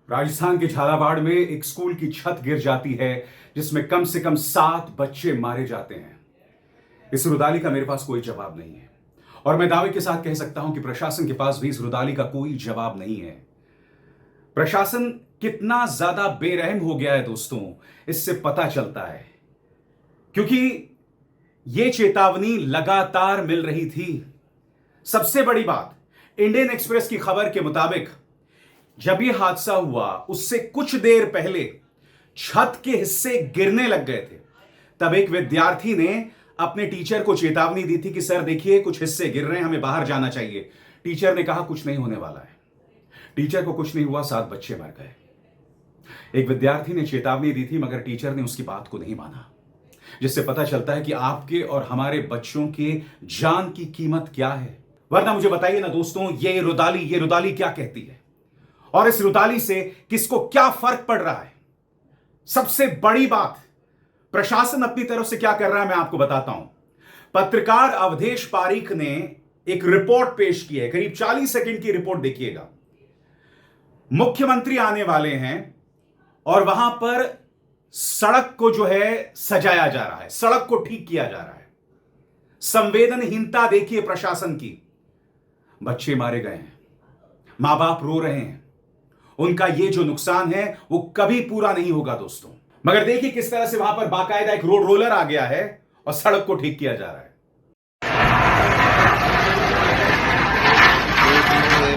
राजस्थान के झालावाड़ में एक स्कूल की छत गिर जाती है जिसमें कम से कम 7 बच्चे मारे जाते हैं। इस रुदाली का मेरे पास कोई जवाब नहीं है और मैं दावे के साथ कह सकता हूं कि प्रशासन के पास भी इस रुदाली का कोई जवाब नहीं है। प्रशासन कितना ज्यादा बेरहम हो गया है दोस्तों, इससे पता चलता है, क्योंकि यह चेतावनी लगातार मिल रही थी। सबसे बड़ी बात, इंडियन एक्सप्रेस की खबर के मुताबिक जब यह हादसा हुआ उससे कुछ देर पहले छत के हिस्से गिरने लग गए थे। तब एक विद्यार्थी ने अपने टीचर को चेतावनी दी थी कि सर देखिए कुछ हिस्से गिर रहे हैं, हमें बाहर जाना चाहिए। टीचर ने कहा कुछ नहीं होने वाला है। टीचर को कुछ नहीं हुआ, 7 बच्चे मर गए। एक विद्यार्थी ने चेतावनी दी थी मगर टीचर ने उसकी बात को नहीं माना, जिससे पता चलता है कि आपके और हमारे बच्चों के जान की कीमत क्या है। वरना मुझे बताइए ना दोस्तों, ये रुदाली क्या कहती है और इस रुदाली से किसको क्या फर्क पड़ रहा है। सबसे बड़ी बात, प्रशासन अपनी तरफ से क्या कर रहा है मैं आपको बताता हूं। पत्रकार अवधेश पारीक ने एक रिपोर्ट पेश की है, करीब 40 सेकंड की रिपोर्ट। देखिएगा, मुख्यमंत्री आने वाले हैं और वहां पर सड़क को जो है सजाया जा रहा है, सड़क को ठीक किया जा रहा है। संवेदनहीनता देखिए प्रशासन की। बच्चे मारे गए हैं, मां बाप रो रहे हैं, उनका ये जो नुकसान है वो कभी पूरा नहीं होगा दोस्तों। मगर देखिए किस तरह से वहां पर बाकायदा एक रोड रोलर आ गया है और सड़क को ठीक किया जा रहा है।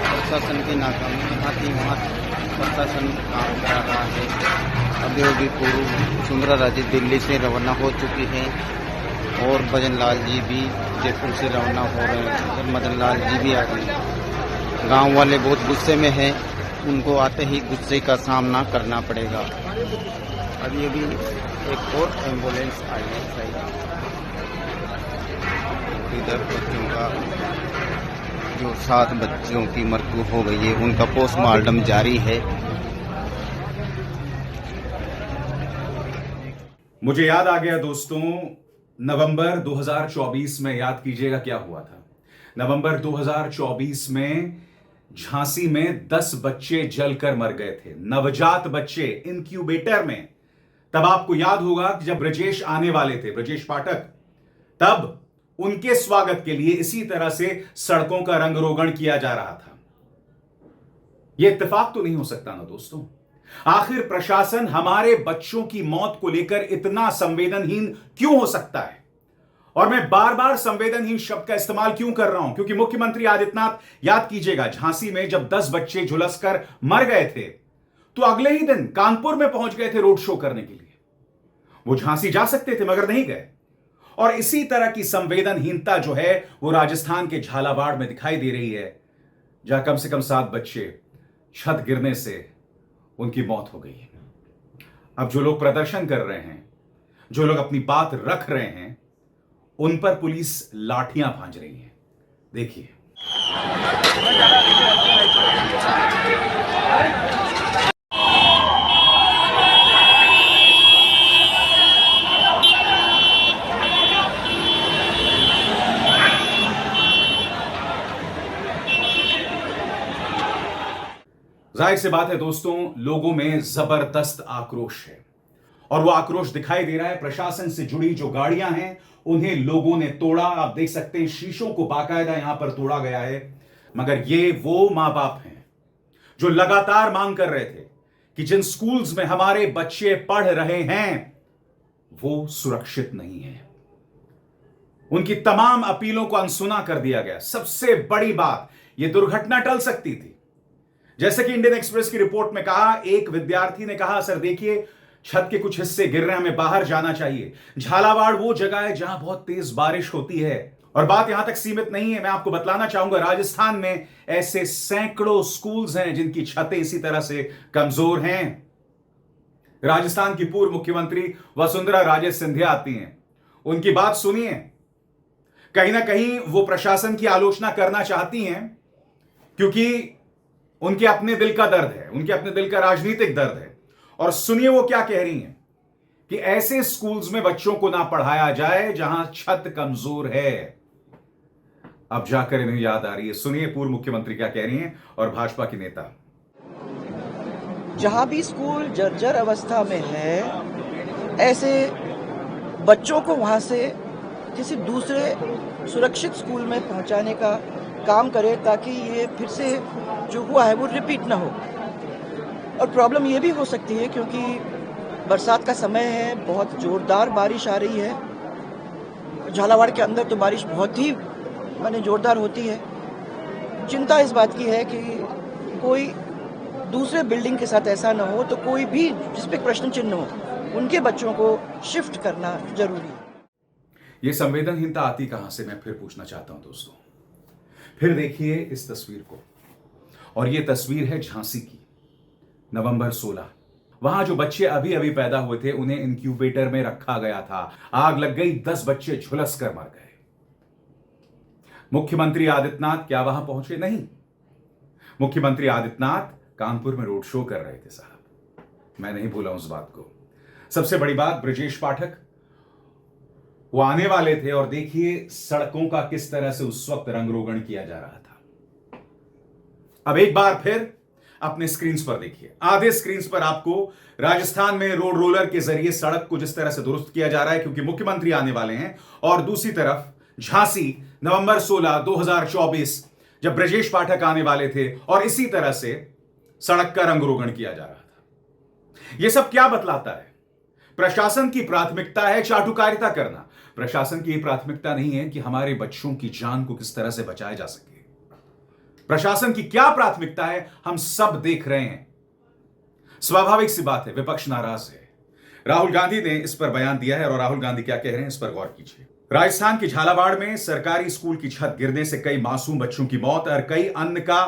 प्रशासन की नाकामी यहाँ की वहाँ प्रशासन काम कर रहा है। अभी पूर्व सुंदरा राजी दिल्ली से रवाना हो चुकी है और भजन लाल जी भी जयपुर से रवाना हो रहे हैं और मदन लाल जी भी आ गए। गांव वाले बहुत गुस्से में हैं, उनको आते ही गुस्से का सामना करना पड़ेगा। अभी एक और एम्बुलेंस आई है, इधर बच्चों का जो 7 बच्चों की मृत्यु हो गई है उनका पोस्टमार्टम जारी है। मुझे याद आ गया दोस्तों, नवंबर 2024 में, याद कीजिएगा क्या हुआ था। नवंबर 2024 में झांसी में 10 बच्चे जलकर मर गए थे, नवजात बच्चे इंक्यूबेटर में। तब आपको याद होगा कि जब ब्रजेश आने वाले थे, ब्रजेश पाठक, तब उनके स्वागत के लिए इसी तरह से सड़कों का रंग रोगन किया जा रहा था। यह इत्तेफाक तो नहीं हो सकता ना दोस्तों। आखिर प्रशासन हमारे बच्चों की मौत को लेकर इतना संवेदनहीन क्यों हो सकता है? और मैं बार बार संवेदनहीन शब्द का इस्तेमाल क्यों कर रहा हूं? क्योंकि मुख्यमंत्री आदित्यनाथ, याद कीजिएगा, झांसी में जब 10 बच्चे झुलसकर मर गए थे तो अगले ही दिन कानपुर में पहुंच गए थे रोड शो करने के लिए। वो झांसी जा सकते थे मगर नहीं गए। और इसी तरह की संवेदनहीनता जो है वो राजस्थान के झालावाड़ में दिखाई दे रही है, जहां कम से कम 7 बच्चे छत गिरने से उनकी मौत हो गई। अब जो लोग प्रदर्शन कर रहे हैं, जो लोग अपनी बात रख रहे हैं, उन पर पुलिस लाठियां भांज रही है। देखिए, जाहिर सी बात है दोस्तों, लोगों में जबरदस्त आक्रोश है और वो आक्रोश दिखाई दे रहा है। प्रशासन से जुड़ी जो गाड़ियां हैं उन्हें लोगों ने तोड़ा। आप देख सकते हैं शीशों को बाकायदा यहां पर तोड़ा गया है। मगर ये वो मां बाप हैं जो लगातार मांग कर रहे थे कि जिन स्कूल्स में हमारे बच्चे पढ़ रहे हैं वो सुरक्षित नहीं है। उनकी तमाम अपीलों को अनसुना कर दिया गया। सबसे बड़ी बात, यह दुर्घटना टल सकती थी। जैसे कि इंडियन एक्सप्रेस की रिपोर्ट में कहा, एक विद्यार्थी ने कहा सर देखिए छत के कुछ हिस्से गिर रहे हैं, हमें बाहर जाना चाहिए। झालावाड़ वो जगह है जहां बहुत तेज बारिश होती है। और बात यहां तक सीमित नहीं है, मैं आपको बतलाना चाहूंगा, राजस्थान में ऐसे सैकड़ों स्कूल्स हैं जिनकी छतें इसी तरह से कमजोर हैं। राजस्थान की पूर्व मुख्यमंत्री वसुंधरा राजे सिंधिया आती हैं, उनकी बात सुनिए। कहीं ना कहीं वो प्रशासन की आलोचना करना चाहती हैं क्योंकि उनके अपने दिल का दर्द है, उनके अपने दिल का राजनीतिक दर्द है। और सुनिए वो क्या कह रही हैं कि ऐसे स्कूल्स में बच्चों को ना पढ़ाया जाए जहां छत कमजोर है। अब जाकर इन्हें याद आ रही है। सुनिए पूर्व मुख्यमंत्री क्या कह रही हैं और भाजपा की नेता। जहाँ भी स्कूल जर्जर अवस्था में है, ऐसे बच्चों को वहाँ से किसी दूसरे सुरक्षित स्कूल में पहुँचाने का काम करे, ताकि ये फिर से जो हुआ है वो रिपीट ना हो। और प्रॉब्लम ये भी हो सकती है क्योंकि बरसात का समय है, बहुत ज़ोरदार बारिश आ रही है। झालावाड़ के अंदर तो बारिश बहुत ही ज़ोरदार होती है। चिंता इस बात की है कि कोई दूसरे बिल्डिंग के साथ ऐसा ना हो, तो कोई भी जिस पे प्रश्न चिन्ह हो, उनके बच्चों को शिफ्ट करना जरूरी है। ये संवेदनहीनता आती कहां से, मैं फिर पूछना चाहता हूं दोस्तों। फिर देखिए इस तस्वीर को, और ये तस्वीर है झांसी की, नवंबर 16। वहां जो बच्चे अभी अभी पैदा हुए थे उन्हें इंक्यूबेटर में रखा गया था। आग लग गई, 10 बच्चे झुलस कर मर गए। मुख्यमंत्री आदित्यनाथ क्या वहां पहुंचे? नहीं। मुख्यमंत्री आदित्यनाथ कानपुर में रोड शो कर रहे थे साहब, मैं नहीं भूला उस बात को। सबसे बड़ी बात, ब्रजेश पाठक वो आने वाले थे और देखिए सड़कों का किस तरह से उस वक्त रंग रोगन किया जा रहा था। अब एक बार फिर अपने स्क्रीन पर देखिए, आधे स्क्रीन पर आपको राजस्थान में रोड रोलर के जरिए सड़क को जिस तरह से दुरुस्त किया जा रहा है क्योंकि मुख्यमंत्री आने वाले हैं, और दूसरी तरफ झांसी नवंबर 16 2024 जब ब्रजेश पाठक आने वाले थे और इसी तरह से सड़क का रंग रोगन किया जा रहा था। यह सब क्या बतलाता है? प्रशासन की प्राथमिकता है चाटुकारिता करना। प्रशासन की प्राथमिकता नहीं है कि हमारे बच्चों की जान को किस तरह से बचाया जा सके। प्रशासन की क्या प्राथमिकता है हम सब देख रहे हैं। स्वाभाविक सी बात है, विपक्ष नाराज है। राहुल गांधी ने इस पर बयान दिया है और राहुल गांधी क्या कह रहे हैं इस पर गौर कीजिए। राजस्थान के झालावाड़ में सरकारी स्कूल की छत गिरने से कई मासूम बच्चों की मौत और कई अन्य का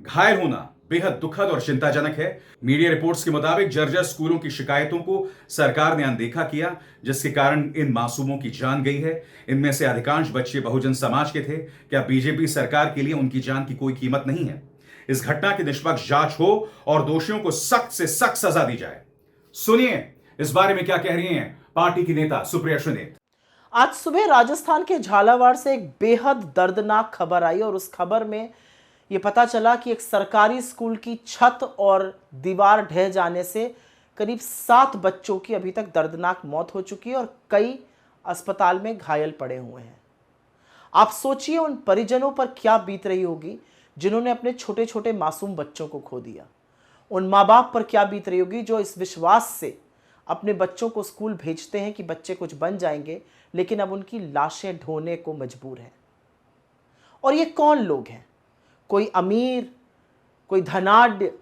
घायल होना बेहद दुखद और चिंताजनक है। मीडिया रिपोर्ट्स के मुताबिक जर्जर स्कूलों की शिकायतों को सरकार ने अनदेखा किया, जिसके कारण इन मासूमों की जान गई है। इनमें से अधिकांश बच्चे बहुजन समाज के थे। क्या बीजेपी सरकार के लिए उनकी जान की कोई कीमत नहीं है? इस घटना की निष्पक्ष जांच हो और दोषियों को सख्त से सख्त सजा दी जाए। सुनिए इस बारे में क्या कह रही हैं पार्टी की नेता सुप्रिया सुनीत। आज सुबह राजस्थान के झालावाड़ से एक बेहद दर्दनाक खबर आई और उस खबर में ये पता चला कि एक सरकारी स्कूल की छत और दीवार ढह जाने से करीब 7 बच्चों की अभी तक दर्दनाक मौत हो चुकी है और कई अस्पताल में घायल पड़े हुए हैं। आप सोचिए उन परिजनों पर क्या बीत रही होगी जिन्होंने अपने छोटे छोटे मासूम बच्चों को खो दिया। उन माँ बाप पर क्या बीत रही होगी जो इस विश्वास से अपने बच्चों को स्कूल भेजते हैं कि बच्चे कुछ बन जाएंगे, लेकिन अब उनकी लाशें ढोने को मजबूर हैं। और ये कौन लोग हैं? कोई अमीर, कोई धनाढ्य,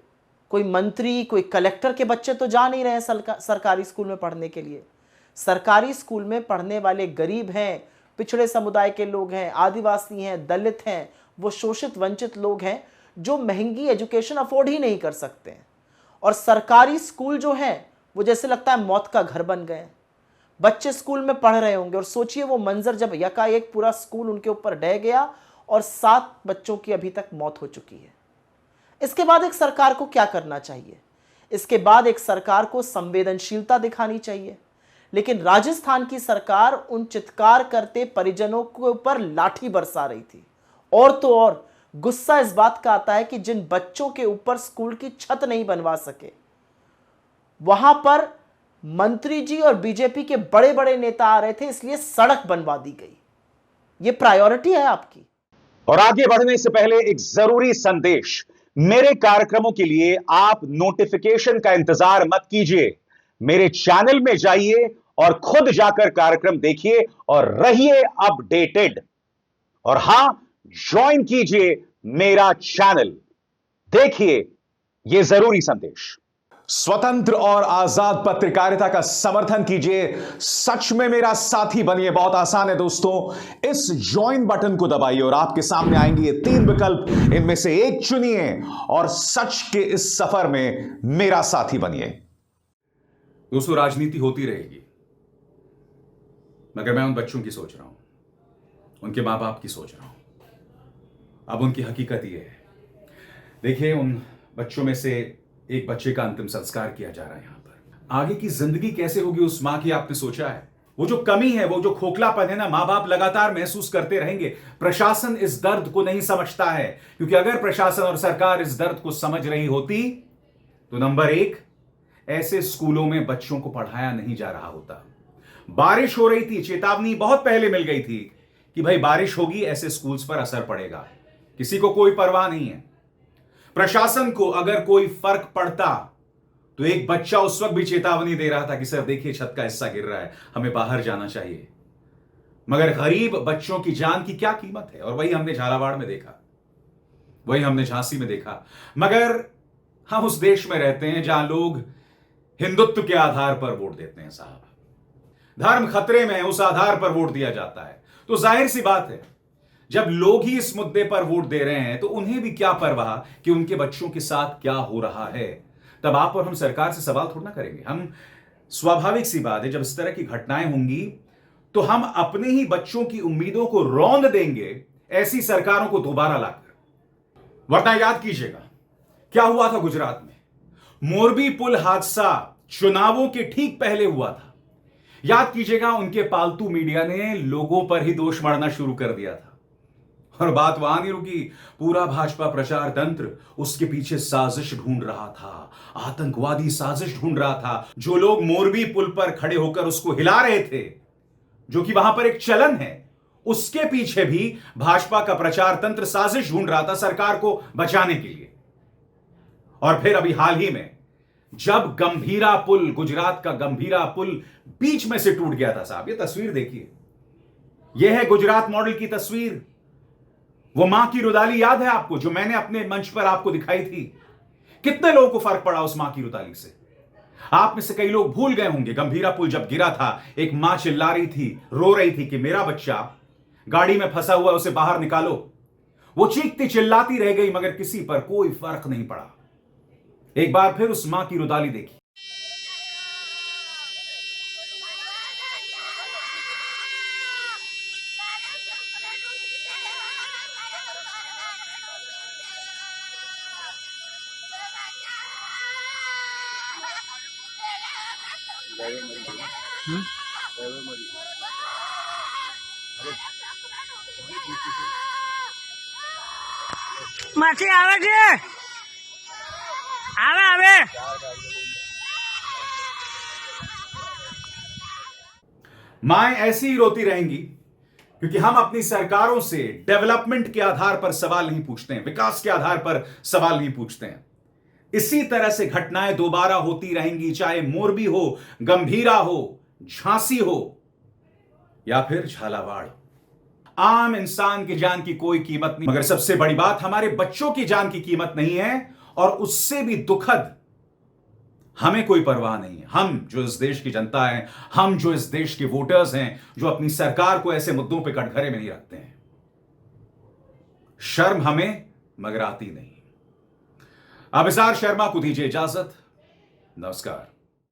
कोई मंत्री, कोई कलेक्टर के बच्चे तो जा नहीं रहे हैं सरकारी स्कूल में पढ़ने के लिए। सरकारी स्कूल में पढ़ने वाले गरीब हैं, पिछड़े समुदाय के लोग हैं, आदिवासी हैं, दलित हैं, वो शोषित वंचित लोग हैं जो महंगी एजुकेशन अफोर्ड ही नहीं कर सकते हैं। और सरकारी स्कूल जो हैं वो जैसे लगता है मौत का घर बन गए। बच्चे स्कूल में पढ़ रहे होंगे और सोचिए वो मंजर जब यकाएक पूरा स्कूल उनके ऊपर ढह गया और 7 बच्चों की अभी तक मौत हो चुकी है। इसके बाद एक सरकार को क्या करना चाहिए? इसके बाद एक सरकार को संवेदनशीलता दिखानी चाहिए, लेकिन राजस्थान की सरकार उन चित्कार करते परिजनों के ऊपर लाठी बरसा रही थी। और तो और गुस्सा इस बात का आता है कि जिन बच्चों के ऊपर स्कूल की छत नहीं बनवा सके, वहां पर मंत्री जी और बीजेपी के बड़े बड़े नेता आ रहे थे, इसलिए सड़क बनवा दी गई। यह प्रायोरिटी है आपकी? और आगे बढ़ने से पहले एक जरूरी संदेश, मेरे कार्यक्रमों के लिए आप नोटिफिकेशन का इंतजार मत कीजिए। मेरे चैनल में जाइए और खुद जाकर कार्यक्रम देखिए और रहिए अपडेटेड। और हां, ज्वाइन कीजिए मेरा चैनल। देखिए यह जरूरी संदेश। स्वतंत्र और आजाद पत्रकारिता का समर्थन कीजिए, सच में मेरा साथी बनिए। बहुत आसान है दोस्तों, इस ज्वाइन बटन को दबाइए और आपके सामने आएंगे ये 3 विकल्प, इनमें से एक चुनिए और सच के इस सफर में मेरा साथी बनिए। दोस्तों राजनीति होती रहेगी, मगर मैं उन बच्चों की सोच रहा हूं, उनके मां बाप की सोच रहा हूं। अब उनकी हकीकत यह है, देखिए उन बच्चों में से एक बच्चे का अंतिम संस्कार किया जा रहा है। यहां पर आगे की जिंदगी कैसे होगी उस मां की आपने सोचा है? वो जो कमी है, वो जो खोखलापन है ना, मां बाप लगातार महसूस करते रहेंगे। प्रशासन इस दर्द को नहीं समझता है, क्योंकि अगर प्रशासन और सरकार इस दर्द को समझ रही होती तो नंबर 1, ऐसे स्कूलों में बच्चों को पढ़ाया नहीं जा रहा होता। बारिश हो रही थी, चेतावनी बहुत पहले मिल गई थी कि भाई बारिश होगी, ऐसे स्कूल्स पर असर पड़ेगा, किसी को कोई परवाह नहीं है। प्रशासन को अगर कोई फर्क पड़ता तो एक बच्चा उस वक्त भी चेतावनी दे रहा था कि सर देखिए छत का हिस्सा गिर रहा है, हमें बाहर जाना चाहिए। मगर गरीब बच्चों की जान की क्या कीमत है? और वही हमने झालावाड़ में देखा, वही हमने झांसी में देखा। मगर हम उस देश में रहते हैं जहां लोग हिंदुत्व के आधार पर वोट देते हैं साहब। धर्म खतरे में है, उस आधार पर वोट दिया जाता है। तो जाहिर सी बात है, जब लोग ही इस मुद्दे पर वोट दे रहे हैं तो उन्हें भी क्या परवाह कि उनके बच्चों के साथ क्या हो रहा है। तब आप और हम सरकार से सवाल थोड़ा ना करेंगे। हम, स्वाभाविक सी बात है, जब इस तरह की घटनाएं होंगी तो हम अपने ही बच्चों की उम्मीदों को रौंद देंगे ऐसी सरकारों को दोबारा लाकर। वरना याद कीजिएगा क्या हुआ था गुजरात में। मोरबी पुल हादसा चुनावों के ठीक पहले हुआ था। याद कीजिएगा, उनके पालतू मीडिया ने लोगों पर ही दोष मढ़ना शुरू कर दिया था। और बात वहां नहीं रुकी, पूरा भाजपा प्रचार तंत्र उसके पीछे साजिश ढूंढ रहा था, आतंकवादी साजिश ढूंढ रहा था। जो लोग मोरबी पुल पर खड़े होकर उसको हिला रहे थे, जो कि वहां पर एक चलन है, उसके पीछे भी भाजपा का प्रचार तंत्र साजिश ढूंढ रहा था सरकार को बचाने के लिए। और फिर अभी हाल ही में जब गंभीरा पुल, गुजरात का गंभीरा पुल बीच में से टूट गया था साहब, ये तस्वीर देखिए, यह है गुजरात मॉडल की तस्वीर। वो मां की रुदाली याद है आपको, जो मैंने अपने मंच पर आपको दिखाई थी? कितने लोगों को फर्क पड़ा उस मां की रुदाली से? आप में से कई लोग भूल गए होंगे, गंभीरा पुल जब गिरा था, एक मां चिल्ला रही थी, रो रही थी कि मेरा बच्चा गाड़ी में फंसा हुआ, उसे बाहर निकालो। वो चीखती चिल्लाती रह गई, मगर किसी पर कोई फर्क नहीं पड़ा। एक बार फिर उस मां की रुदाली देखी। માછી આવે છે આવે આવે माएं ऐसी ही रोती रहेंगी क्योंकि हम अपनी सरकारों से डेवलपमेंट के आधार पर सवाल नहीं पूछते हैं, विकास के आधार पर सवाल नहीं पूछते हैं। इसी तरह से घटनाएं दोबारा होती रहेंगी, चाहे मोरबी हो, गंभीरा हो, झांसी हो या फिर झालावाड़। आम इंसान की जान की कोई कीमत नहीं, मगर सबसे बड़ी बात, हमारे बच्चों की जान की कीमत नहीं है। और उससे भी दुखद, हमें कोई परवाह नहीं है। हम जो इस देश की जनता है, हम जो इस देश के वोटर्स हैं, जो अपनी सरकार को ऐसे मुद्दों पे कटघरे में नहीं रखते हैं। शर्म हमें मगर आती नहीं। अभिसार शर्मा को दीजिए इजाजत। नमस्कार।